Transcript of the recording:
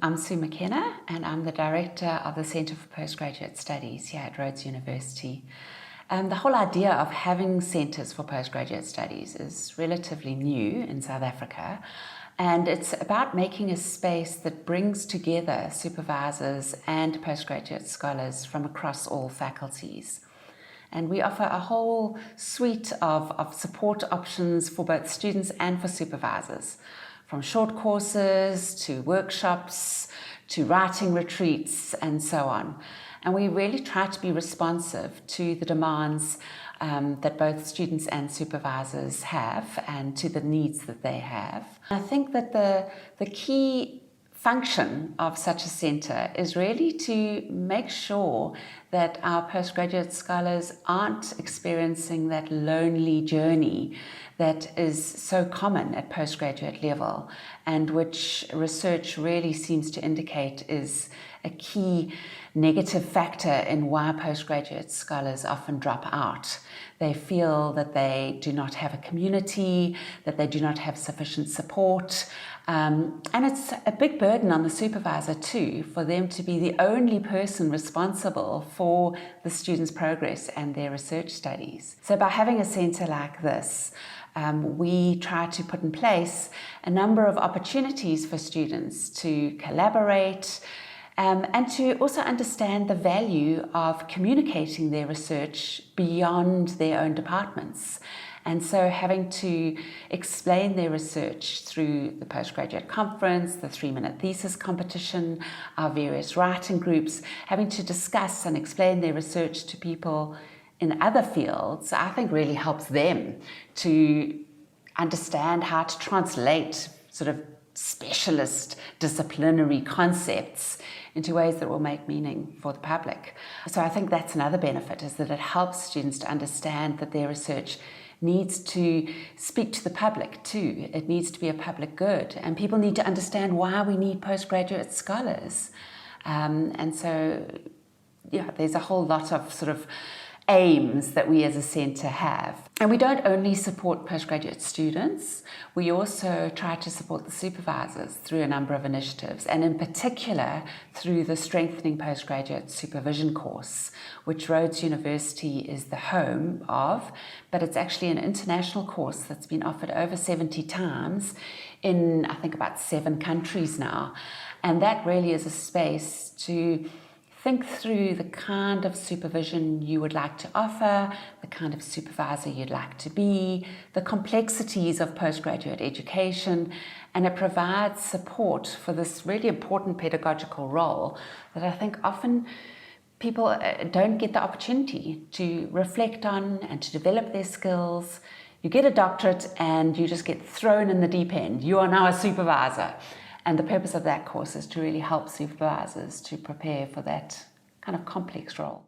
I'm Sue McKenna, and I'm the Director of the Centre for Postgraduate Studies here at Rhodes University. The whole idea of having centres for postgraduate studies is relatively new in South Africa, and it's about making a space that brings together supervisors and postgraduate scholars from across all faculties. And we offer a whole suite of support options for both students and for supervisors, from short courses to workshops to writing retreats and so on. And we really try to be responsive to the demands that both students and supervisors have and to the needs that they have. I think that the key function of such a centre is really to make sure that our postgraduate scholars aren't experiencing that lonely journey that is so common at postgraduate level and which research really seems to indicate is a key negative factor in why postgraduate scholars often drop out. They feel that they do not have a community, that they do not have sufficient support, and it's a big burden on the supervisor too, for them to be the only person responsible for the students' progress and their research studies. So by having a centre like this, we try to put in place a number of opportunities for students to collaborate, and to also understand the value of communicating their research beyond their own departments. And so having to explain their research through the postgraduate conference, the 3-minute thesis competition, our various writing groups, having to discuss and explain their research to people in other fields, I think really helps them to understand how to translate sort of specialist disciplinary concepts into ways that will make meaning for the public. So I think that's another benefit, is that it helps students to understand that their research needs to speak to the public too. It needs to be a public good, and people need to understand why we need postgraduate scholars. And so, yeah, there's a whole lot of sort of aims that we as a centre have. And we don't only support postgraduate students, we also try to support the supervisors through a number of initiatives, and in particular through the Strengthening Postgraduate Supervision course, which Rhodes University is the home of, but it's actually an international course that's been offered over 70 times in, I think, about 7 countries now. And that really is a space to think through the kind of supervision you would like to offer, the kind of supervisor you'd like to be, the complexities of postgraduate education, and it provides support for this really important pedagogical role that I think often people don't get the opportunity to reflect on and to develop their skills. You get a doctorate and you just get thrown in the deep end. You are now a supervisor. And the purpose of that course is to really help supervisors to prepare for that kind of complex role.